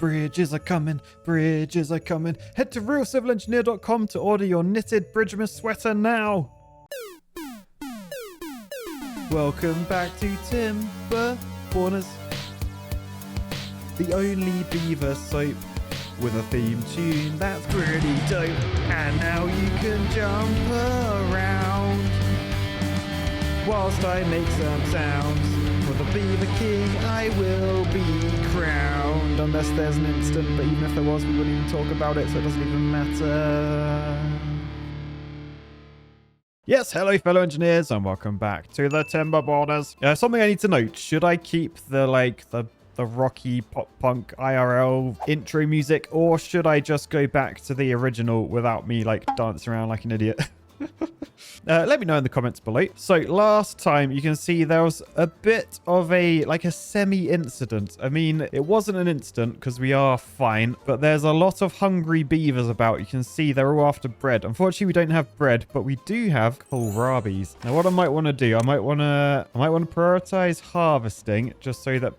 Bridges are coming, bridges are coming. Head to realcivilengineer.com to order your knitted Bridgman sweater now. Welcome back to Timberborners, the only beaver soap with a theme tune that's pretty dope. And now you can jump around whilst I make some sounds. For the Beaver King I will be crowned. Unless there's an instant, but even if there was, we wouldn't even talk about it, so it doesn't even matter. Yes, hello fellow engineers, and welcome back to the Timberborners. Something I need to note, should I keep the rocky pop punk IRL intro music, or should I just go back to the original without me dancing around like an idiot? Let me know in the comments below. So last time you can see there was a bit of a semi-incident. I mean, it wasn't an incident because we are fine, but there's a lot of hungry beavers about. You can see they're all after bread. Unfortunately, we don't have bread, but we do have kohlrabis. Now, what I might want to do, I might want to prioritize harvesting just so that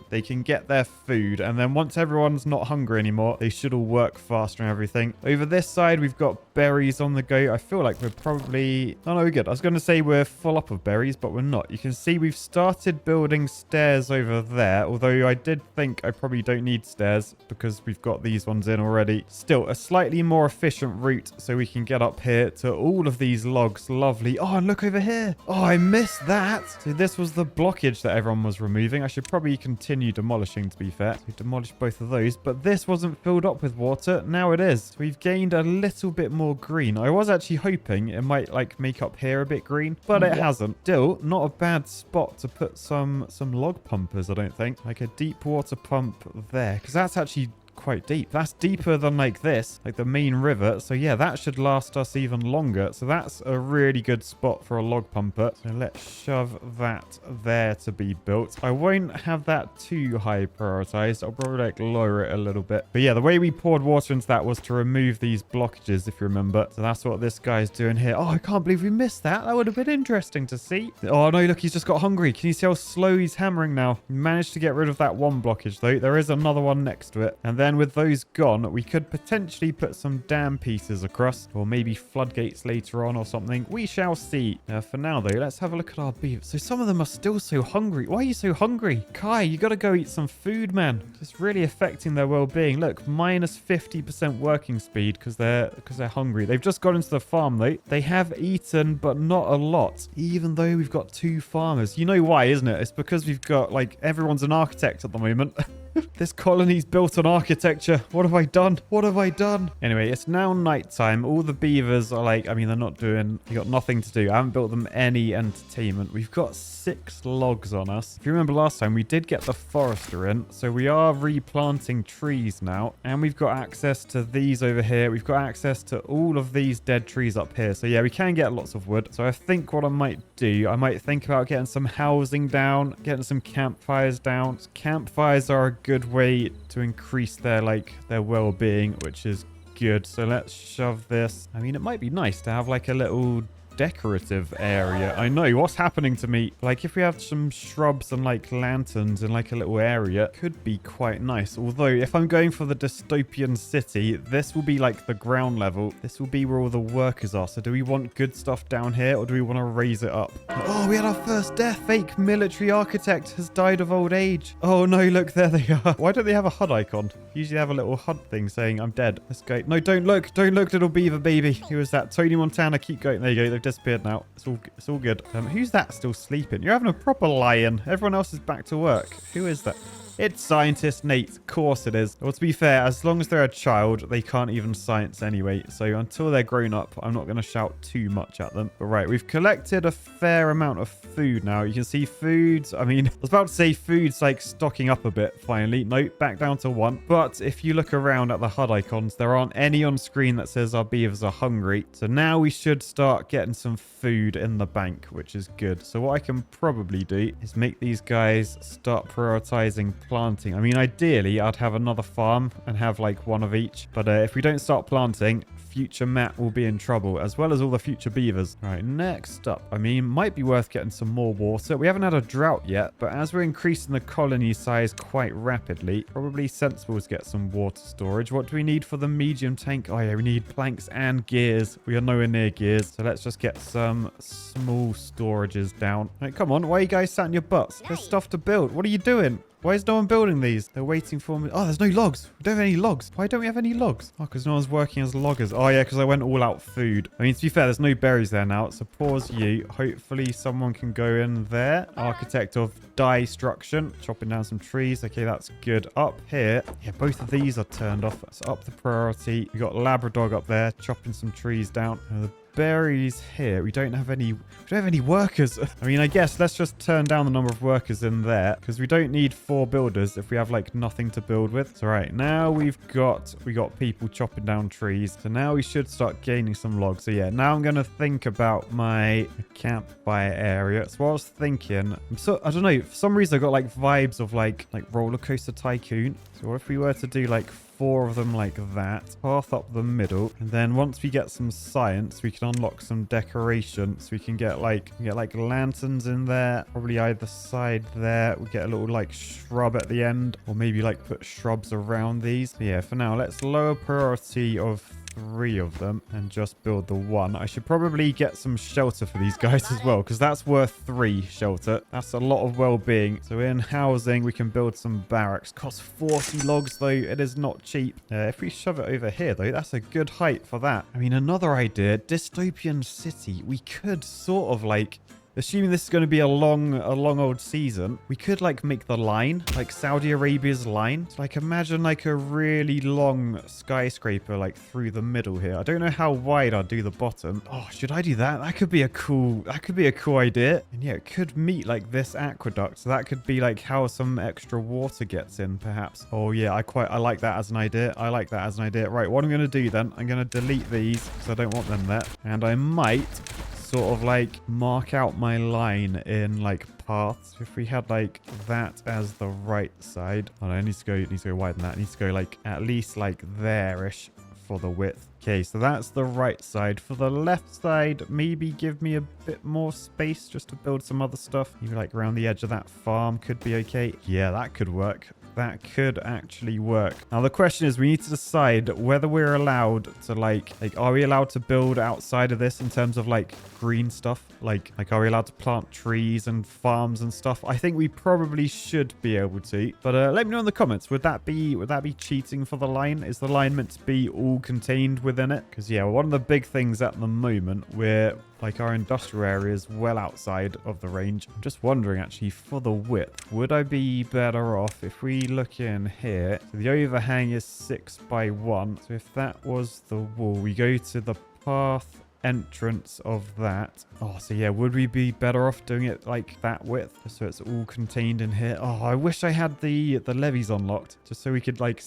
they can get their food, and then once everyone's not hungry anymore, they should all work faster and everything. Over this side, we've got berries on the go. I feel like we're probably... Oh, no, we're good. I was going to say we're full up of berries, but we're not. You can see we've started building stairs over there, although I did think I probably don't need stairs because we've got these ones in already. Still, a slightly more efficient route so we can get up here to all of these logs. Lovely. Oh, and look over here. Oh, I missed that. So this was the blockage that everyone was removing. I should probably continue demolishing, to be fair. So we demolished both of those, but this wasn't filled up with water. Now it is. So we've gained a little bit more green. I was actually hoping it might make up here a bit green, but it hasn't. Still, not a bad spot to put some log pumpers, I don't think. Like a deep water pump there, because that's actually quite deep. That's deeper than this, the main river. So yeah, that should last us even longer. So that's a really good spot for a log pumper. So let's shove that there to be built. I won't have that too high prioritized. I'll probably lower it a little bit. But yeah, the way we poured water into that was to remove these blockages, if you remember. So that's what this guy's doing here. Oh, I can't believe we missed that. That would have been interesting to see. Oh no, look, he's just got hungry. Can you see how slow he's hammering now? He managed to get rid of that one blockage though. There is another one next to it. And then with those gone, we could potentially put some dam pieces across, or maybe floodgates later on or something. We shall see. For now though, let's have a look at our beavers. So some of them are still so hungry. Why are you so hungry? Kai, you gotta go eat some food, man. It's really affecting their well-being. Look, minus 50% working speed because they're hungry. They've just got into the farm though. They have eaten, but not a lot, even though we've got 2 farmers. You know why, isn't it? It's because we've got everyone's an architect at the moment. This colony's built on architecture. What have I done? What have I done? Anyway, it's now nighttime. All the beavers are I mean, they got nothing to do. I haven't built them any entertainment. We've got 6 logs on us. If you remember last time, we did get the forester in. So we are replanting trees now. And we've got access to these over here. We've got access to all of these dead trees up here. So yeah, we can get lots of wood. So I think what I might do, I might think about getting some housing down, getting some campfires down. Campfires are a good way to increase their well-being, which is good. So let's shove this. I mean, it might be nice to have a little decorative area. I know what's happening to me. If we have some shrubs and lanterns in a little area, could be quite nice. Although if I'm going for the dystopian city, this will be the ground level. This will be where all the workers are. So do we want good stuff down here, or do we want to raise it up? Oh, we had our first death. Fake military architect has died of old age. Oh no, look, there they are. Why don't they have a HUD icon? Usually they have a little HUD thing saying I'm dead. Let's go. No, don't look, little beaver baby. Who is that? Tony Montana. Keep going. There you go. They've disappeared now. It's all good. Who's that still sleeping? You're having a proper lie-in. Everyone else is back to work. Who is that? It's Scientist Nate. Of course it is. Well, to be fair, as long as they're a child, they can't even science anyway. So until they're grown up, I'm not going to shout too much at them. But right, we've collected a fair amount of food now. You can see foods. I mean, I was about to say food's stocking up a bit finally. Nope, back down to 1. But if you look around at the HUD icons, there aren't any on screen that says our beavers are hungry. So now we should start getting some food in the bank, which is good. So what I can probably do is make these guys start prioritizing planting. I mean, ideally, I'd have another farm and have like one of each. But if we don't start planting, future Matt will be in trouble, as well as all the future beavers. All right, next up, I mean, might be worth getting some more water. We haven't had a drought yet, but as we're increasing the colony size quite rapidly, probably sensible to get some water storage. What do we need for the medium tank? Oh yeah, we need planks and gears. We are nowhere near gears, so let's just get some small storages down. All right, come on, why are you guys sat in your butts? There's stuff to build. What are you doing? Why is no one building these? They're waiting for me. Oh, there's no logs. We don't have any logs. Why don't we have any logs? Oh, because no one's working as loggers. Oh, yeah, because I went all out food. I mean, to be fair, there's no berries there now. So pause you. Hopefully someone can go in there. Architect of destruction. Chopping down some trees. Okay, that's good. Up here. Yeah, both of these are turned off. So up the priority. We got Labrador up there chopping some trees down. The berries here. We don't have any workers. I mean, I guess let's just turn down the number of workers in there, because we don't need 4 builders if we have like nothing to build with. So right now we got people chopping down trees. So now we should start gaining some logs. So yeah, now I'm gonna think about my campfire area. So what I was thinking, I don't know, for some reason I got like vibes of like Roller Coaster Tycoon. So what if we were to do like 4 of them like that, path up the middle, and then once we get some science, we can unlock some decoration. So we can get like lanterns in there, probably either side there. We get a little like shrub at the end, or maybe like put shrubs around these. But yeah, for now, let's lower priority of 3 of them and just build the 1. I should probably get some shelter for these guys as well, because that's worth 3 shelter. That's a lot of well-being. So in housing, we can build some barracks. Costs 40 logs though. It is not cheap. If we shove it over here though, that's a good height for that. I mean, another idea, dystopian city. We could sort of like, assuming this is going to be a long old season, we could like make the line like Saudi Arabia's line. So, like imagine like a really long skyscraper like through the middle here. I don't know how wide I'll do the bottom. Oh, should I do that? That could be a cool idea. And yeah, it could meet like this aqueduct. So that could be like how some extra water gets in perhaps. Oh yeah, I like that as an idea. I like that as an idea. Right, what I'm going to do then, I'm going to delete these because I don't want them there. And I might sort of like mark out my line in like paths. If we had like that as the right side, oh no, it needs to go wider than that. It needs to go like at least like there-ish for the width. Okay, so that's the right side. For the left side, maybe give me a bit more space just to build some other stuff. Maybe like around the edge of that farm could be okay. Yeah, that could work. That could actually work. Now the question is, we need to decide whether we're allowed to like are we allowed to build outside of this in terms of like green stuff? Like are we allowed to plant trees and farms and stuff? I think we probably should be able to. But let me know in the comments. Would that be cheating for the line? Is the line meant to be all contained within it? Because yeah, one of the big things at the moment, we're like our industrial area is well outside of the range. I'm just wondering actually for the width, would I be better off if we look in here? So the overhang is 6 by 1. So if that was the wall, we go to the path entrance of that. Oh, so yeah, would we be better off doing it like that width just so it's all contained in here? Oh, I wish I had the levees unlocked just so we could like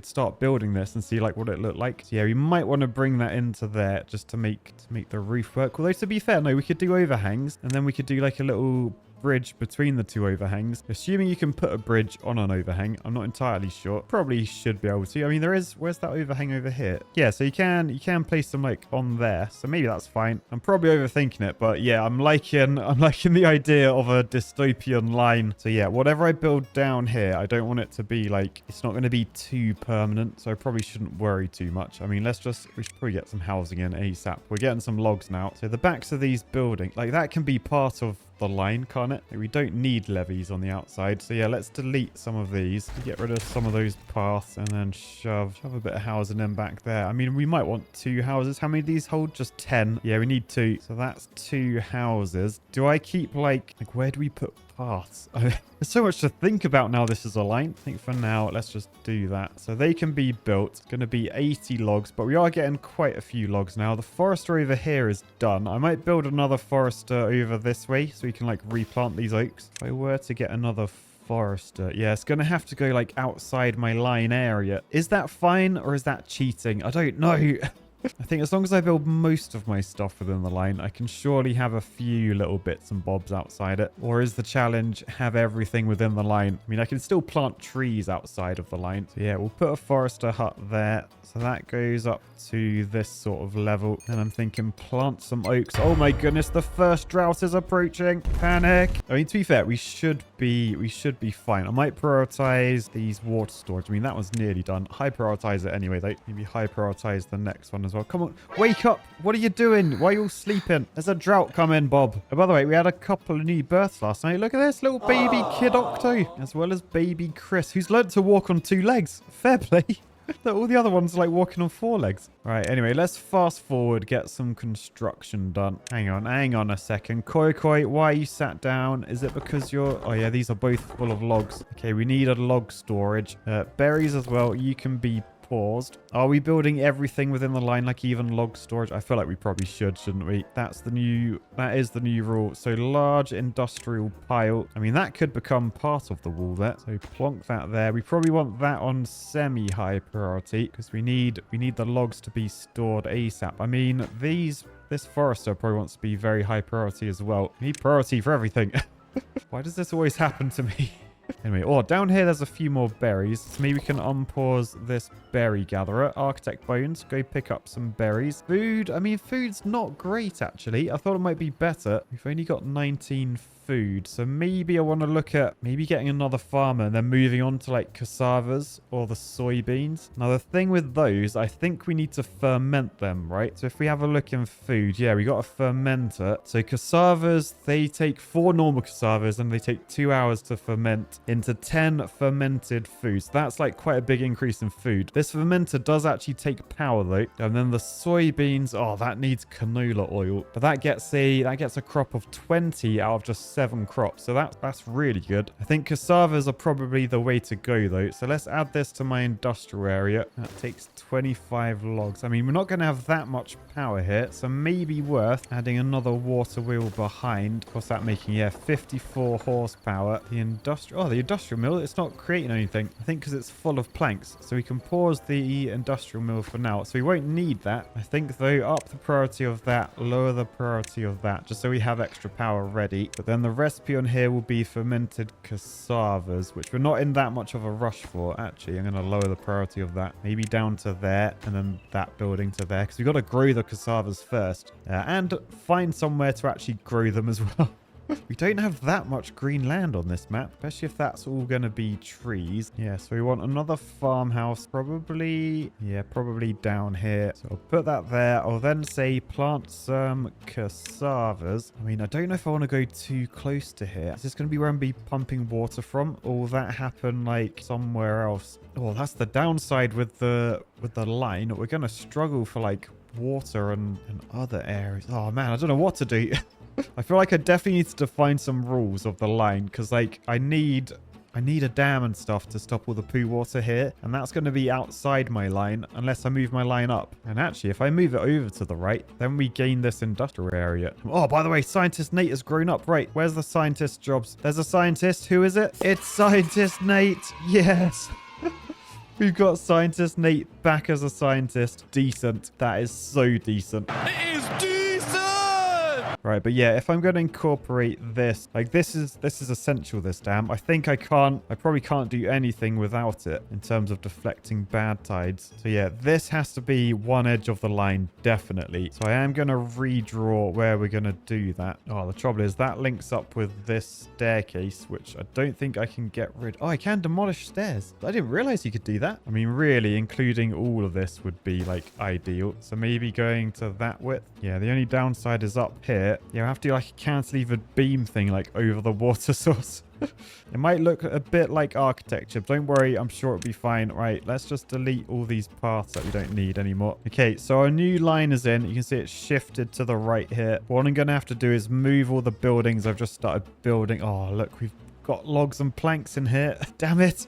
start building this and see like what it looked like. So yeah, we might want to bring that into there just to make the roof work. Although to be fair, no, we could do overhangs and then we could do like a little bridge between the 2 overhangs. Assuming you can put a bridge on an overhang. I'm not entirely sure. Probably should be able to. I mean, where's that overhang over here? Yeah, so you can place them like on there. So maybe that's fine. I'm probably overthinking it, but yeah, I'm liking the idea of a dystopian line. So yeah, whatever I build down here, I don't want it to be like, it's not going to be too permanent. So I probably shouldn't worry too much. I mean, we should probably get some housing in ASAP. We're getting some logs now. So the backs of these buildings, like that can be part of the line, can't it? We don't need levees on the outside. So yeah, let's delete some of these. Get rid of some of those paths and then shove a bit of housing in back there. I mean, we might want 2 houses. How many of these hold? Just 10. Yeah, we need 2. So that's 2 houses. Do I keep like where do we put paths? There's so much to think about now this is a line. I think for now, let's just do that. So they can be built. It's going to be 80 logs, but we are getting quite a few logs now. The forester over here is done. I might build another forester over this way so we can like replant these oaks. If I were to get another forester, yeah, it's going to have to go like outside my line area. Is that fine or is that cheating? I don't know. I think as long as I build most of my stuff within the line, I can surely have a few little bits and bobs outside it. Or is the challenge have everything within the line? I mean, I can still plant trees outside of the line. So yeah, we'll put a forester hut there. So that goes up to this sort of level. And I'm thinking plant some oaks. Oh my goodness, the first drought is approaching. Panic. I mean, to be fair, we should be fine. I might prioritize these water storage. I mean, that one's nearly done. High prioritize it anyway, though. Maybe high prioritize the next one as well. Come on, wake up. What are you doing? Why are you all sleeping? There's a drought coming, Bob. Oh, by the way, we had a couple of new births last night. Look at this little baby kid Octo, as well as baby Chris, who's learned to walk on 2 legs. Fair play. All the other ones are like walking on 4 legs. All right, anyway, let's fast forward, get some construction done. Hang on a second. Koi, why are you sat down? Is it because you're... Oh, yeah, these are both full of logs. Okay, we need a log storage. Berries as well. You can be paused. Are we building everything within the line, like even log storage? I feel like we probably shouldn't we? That is the new rule. So large industrial pile. I mean, that could become part of the wall there. So plonk that there. We probably want that on semi-high priority because we need the logs to be stored ASAP. I mean, this forester probably wants to be very high priority as well. We need priority for everything. Why does this always happen to me? Anyway, down here there's a few more berries. So maybe we can unpause this berry gatherer. Architect bones, go pick up some berries. Food, I mean, food's not great actually. I thought it might be better. We've only got 19 food. So maybe I want to look at maybe getting another farmer and then moving on to like cassavas or the soybeans. Now the thing with those, I think we need to ferment them, right? So if we have a look in food, yeah, we got a fermenter. So cassavas, they take 4 normal cassavas and they take 2 hours to ferment into 10 fermented foods. That's like quite a big increase in food. This fermenter does actually take power though. And then the soybeans, that needs canola oil. But that gets a crop of 20 out of just 7 crops. So that's really good. I think cassavas are probably the way to go though. So let's add this to my industrial area. That takes 25 logs. I mean, we're not going to have that much power here. So maybe worth adding another water wheel behind. What's that making? Yeah, 54 horsepower. The industrial mill, it's not creating anything. I think because it's full of planks. So we can pause the industrial mill for now. So we won't need that. I think though, up the priority of that, lower the priority of that, just so we have extra power ready. But then the recipe on here will be fermented cassavas, which we're not in that much of a rush for. Actually, I'm going to lower the priority of that. Maybe down to there and then that building to there. Because we've got to grow the cassavas first. And find somewhere to actually grow them as well. We don't have that much green land on this map, especially if that's all going to be trees. Yeah, so we want another farmhouse, probably down here. So I'll put that there. I'll then say plant some cassavas. I mean, I don't know if I want to go too close to here. Is this going to be where I'm be pumping water from? Or will that happen like somewhere else? Oh, that's the downside with the line. We're going to struggle for like water and other areas. Oh man, I don't know what to do. I feel like I definitely need to define some rules of the line because, like, I need a dam and stuff to stop all the poo water here, and that's going to be outside my line unless I move my line up. And actually, if I move it over to the right, then we gain this industrial area. Oh, by the way, Scientist Nate has grown up. Right, where's the scientist jobs? There's a scientist. Who is it? It's Scientist Nate. Yes. We've got Scientist Nate back as a scientist. Decent. That is so decent. It is decent! Right, but yeah, if I'm going to incorporate this, like this is essential, this dam. I think I probably can't do anything without it in terms of deflecting bad tides. So yeah, this has to be one edge of the line, definitely. So I am going to redraw where we're going to do that. Oh, the trouble is that links up with this staircase, which I don't think I can get rid. Oh, I can demolish stairs. I didn't realize you could do that. I mean, really, including all of this would be like ideal. So maybe going to that width. Yeah, the only downside is up here. Yeah, I have to do like a cantilevered beam thing like over the water source. It might look a bit like architecture. Don't worry, I'm sure it'll be fine. Right, let's just delete all these paths that we don't need anymore. Okay, so our new line is in. You can see it's shifted to the right here. What I'm going to have to do is move all the buildings I've just started building. Oh, look, we've got logs and planks in here. Damn it.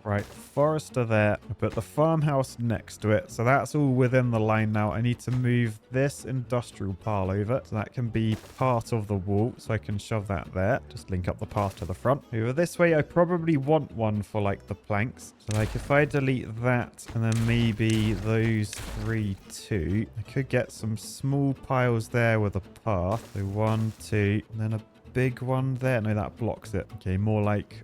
Right, forester there. I put the farmhouse next to it. So that's all within the line now. I need to move this industrial pile over. So that can be part of the wall. So I can shove that there. Just link up the path to the front. Over this way, I probably want one for like the planks. So like if I delete that and then maybe those 3 too, I could get some small piles there with a path. So 1, 2, and then a big one there. No, that blocks it. Okay, more like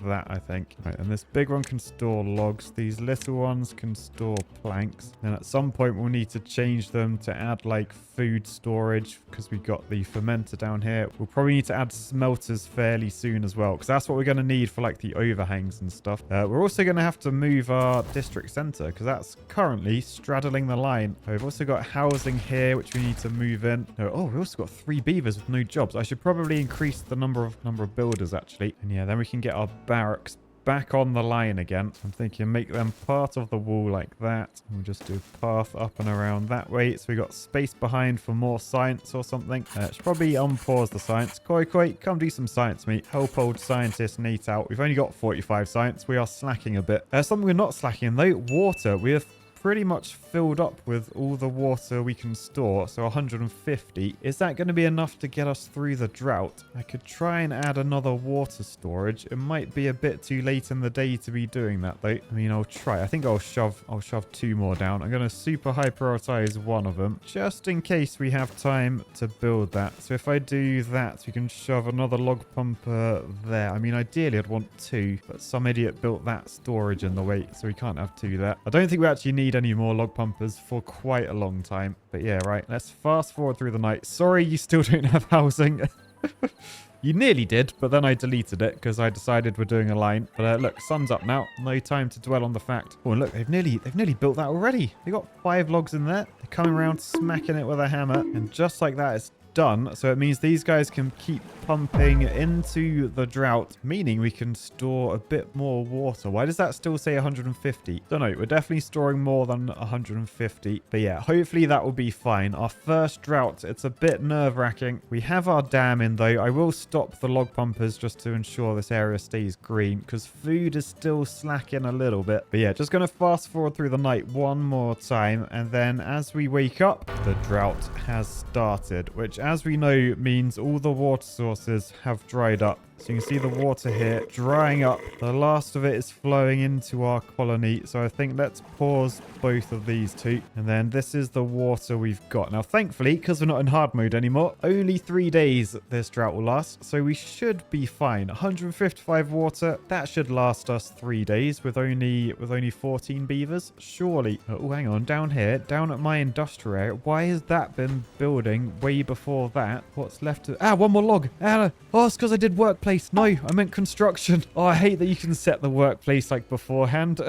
that, I think. Right, and this big one can store logs. These little ones can store planks. And at some point, we'll need to change them to add like food storage because we got the fermenter down here. We'll probably need to add smelters fairly soon as well because that's what we're going to need for like the overhangs and stuff. We're also going to have to move our district center because that's currently straddling the line. We've also got housing here, which we need to move in. Oh, we also got 3 beavers with no jobs. I should probably increase the number of builders actually. And yeah, then we can get our barracks back on the line again. I'm thinking make them part of the wall like that. We'll just do a path up and around that way. So we got space behind for more science or something. Should probably unpause the science. Koi, come do some science, mate. Help old scientist Nate out. We've only got 45 science. We are slacking a bit. Something we're not slacking though, water. We have pretty much filled up with all the water we can store, so 150. Is that going to be enough to get us through the drought? I could try and add another water storage. It might be a bit too late in the day to be doing that though. I mean, I'll try. I think I'll shove 2 more down. I'm going to super high prioritize one of them just in case we have time to build that. So if I do that, we can shove another log pumper there. I mean, ideally I'd want 2, but some idiot built that storage in the way, so we can't have 2 there. I don't think we actually need any more log pumpers for quite a long time. But yeah, right. Let's fast forward through the night. Sorry, you still don't have housing. You nearly did, but then I deleted it because I decided we're doing a line. But look, sun's up now. No time to dwell on the fact. Oh, and look, they've nearly built that already. They got 5 logs in there. They're coming around, smacking it with a hammer. And just like that, it's done. So it means these guys can keep pumping into the drought, meaning we can store a bit more water. Why does that still say 150? Don't know. We're definitely storing more than 150. But yeah, hopefully that will be fine. Our first drought, it's a bit nerve-wracking. We have our dam in though. I will stop the log pumpers just to ensure this area stays green because food is still slacking a little bit. But yeah, just going to fast forward through the night one more time. And then as we wake up, the drought has started, which as we know means all the water sources have dried up. So you can see the water here drying up. The last of it is flowing into our colony. So I think let's pause both of these 2. And then this is the water we've got. Now, thankfully, because we're not in hard mode anymore, only 3 days this drought will last. So we should be fine. 155 water. That should last us 3 days with only 14 beavers. Surely. Oh, hang on. Down here, down at my industrial area. Why has that been building way before that? What's left to... Ah, one more log. Ah, oh, it's because I did workplace. No, I meant construction. Oh, I hate that you can set the workplace like beforehand.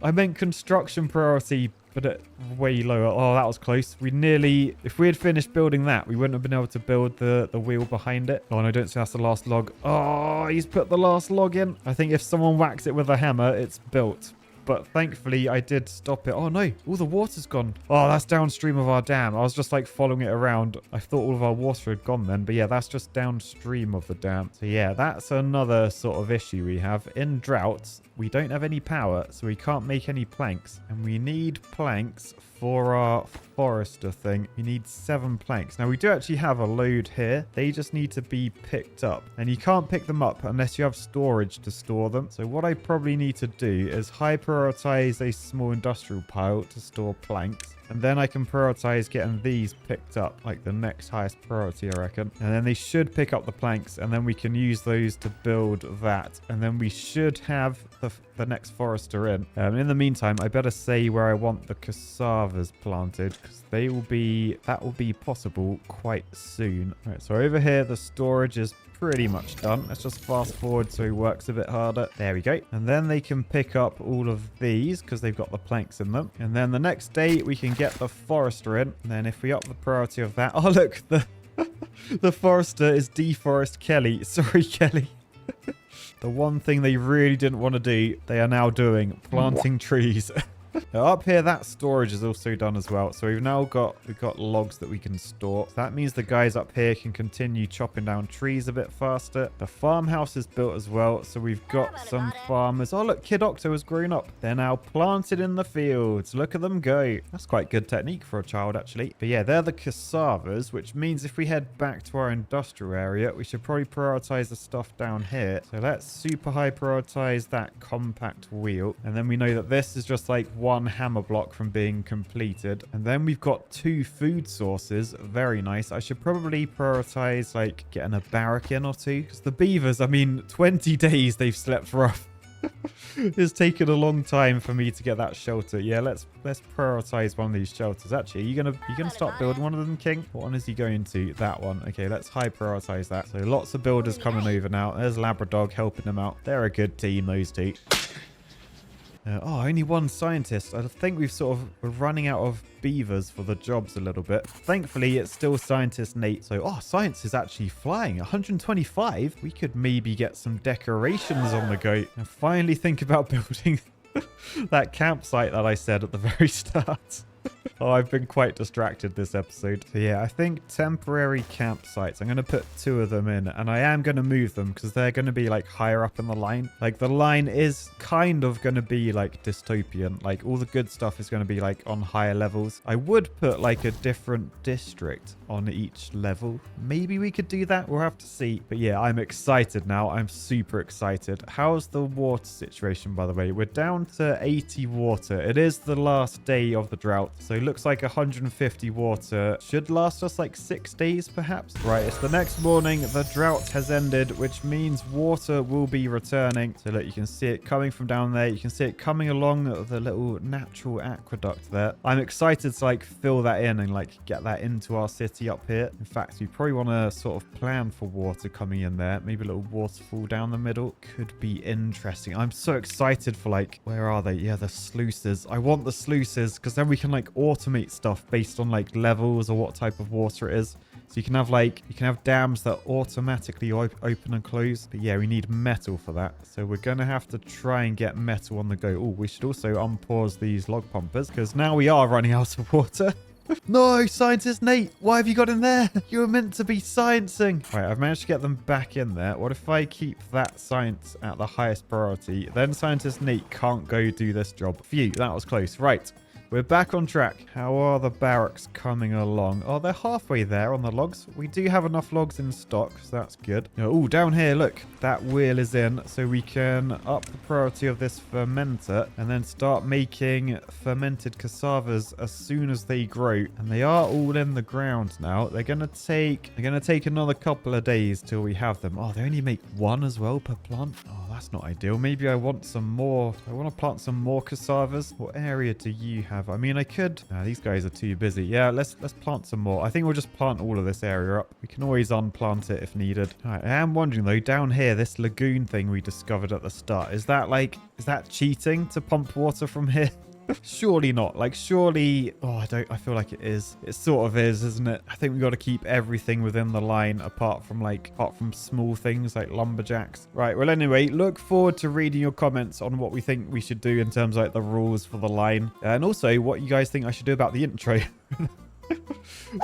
I meant construction priority, but way lower. Oh, that was close. We nearly, if we had finished building that, we wouldn't have been able to build the wheel behind it. Oh, and I don't see that's the last log. Oh, he's put the last log in. I think if someone whacks it with a hammer, it's built. But thankfully, I did stop it. Oh, no. All the water's gone. Oh, that's downstream of our dam. I was just, like, following it around. I thought all of our water had gone then. But, yeah, that's just downstream of the dam. So, yeah, that's another sort of issue we have. In droughts, we don't have any power, so we can't make any planks. And we need planks for our forester thing. We need 7 planks. Now, we do actually have a load here. They just need to be picked up. And you can't pick them up unless you have storage to store them. So what I probably need to do is high prioritize a small industrial pile to store planks. And then I can prioritize getting these picked up, like the next highest priority, I reckon. And then they should pick up the planks, and then we can use those to build that. And then we should have the next forester in. In the meantime, I better say where I want the cassavas planted, because that will be possible quite soon. All right, so over here, the storage is pretty much done. Let's just fast forward so it works a bit harder. There we go. And then they can pick up all of these because they've got the planks in them. And then the next day we can get the forester in. And then if we up the priority of that... Oh, look, the forester is deforest Kelly. Sorry, Kelly. The one thing they really didn't want to do, they are now doing, planting trees. Now, up here, that storage is also done as well. So we've got logs that we can store. So that means the guys up here can continue chopping down trees a bit faster. The farmhouse is built as well. So we've got some farmers. Oh, look, Kid Octo has grown up. They're now planted in the fields. Look at them go. That's quite good technique for a child, actually. But yeah, they're the cassavas, which means if we head back to our industrial area, we should probably prioritize the stuff down here. So let's super high prioritize that compact wheel. And then we know that this is just like one hammer block from being completed. And then we've got 2 food sources. Very nice. I should probably prioritize like getting a barrack in or 2. Because the beavers, I mean, 20 days they've slept rough. It's taken a long time for me to get that shelter. Yeah, let's prioritize one of these shelters. Actually, are you gonna start building one of them, King? What one is he going to? That one. Okay, let's high prioritize that. So lots of builders coming over now. There's Labradog helping them out. They're a good team, those two. Only one scientist. I think we're running out of beavers for the jobs a little bit. Thankfully, it's still scientist Nate. So, science is actually flying. 125? We could maybe get some decorations on the go. And finally think about building that campsite that I said at the very start. I've been quite distracted this episode. So yeah, I think temporary campsites. I'm going to put 2 of them in, and I am going to move them because they're going to be like higher up in the line. Like the line is kind of going to be like dystopian. Like all the good stuff is going to be like on higher levels. I would put like a different district on each level. Maybe we could do that. We'll have to see. But yeah, I'm excited now. I'm super excited. How's the water situation, by the way? We're down to 80 water. It is the last day of the drought. So it looks like 150 water should last us like 6 days, perhaps. Right, it's the next morning. The drought has ended, which means water will be returning. So look, you can see it coming from down there. You can see it coming along the little natural aqueduct there. I'm excited to like fill that in and like get that into our city up here. In fact, we probably want to sort of plan for water coming in there. Maybe a little waterfall down the middle. Could be interesting. I'm so excited for like, where are they? Yeah, the sluices. I want the sluices because then we can like automate stuff based on like levels or what type of water it is. So you can have dams that automatically open and close. But yeah, we need metal for that. So we're going to have to try and get metal on the go. Oh, we should also unpause these log pumpers because now we are running out of water. No, Scientist Nate, why have you got in there? You were meant to be sciencing. Right, I've managed to get them back in there. What if I keep that science at the highest priority? Then Scientist Nate can't go do this job. Phew, that was close. Right. We're back on track. How are the barracks coming along? Oh, they're halfway there on the logs. We do have enough logs in stock, so that's good. Oh, down here, look. That wheel is in, so we can up the priority of this fermenter and then start making fermented cassavas as soon as they grow. And they are all in the ground now. They're gonna take another couple of days till we have them. Oh, they only make 1 as well per plant. Oh, that's not ideal. Maybe I want some more. I want to plant some more cassavas. What area do you have? I mean, I could. Nah, these guys are too busy. Yeah, let's plant some more. I think we'll just plant all of this area up. We can always unplant it if needed. All right, I am wondering though, down here, this lagoon thing we discovered at the start, is that cheating to pump water from here? Surely not. Like, surely... Oh, I feel like it is. It sort of is, isn't it? I think we got to keep everything within the line apart from small things like lumberjacks. Right, well, anyway, look forward to reading your comments on what we think we should do in terms of like the rules for the line. And also what you guys think I should do about the intro.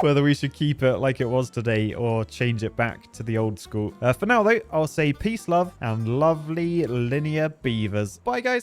Whether we should keep it like it was today or change it back to the old school. For now, though, I'll say peace, love, and lovely linear beavers. Bye, guys.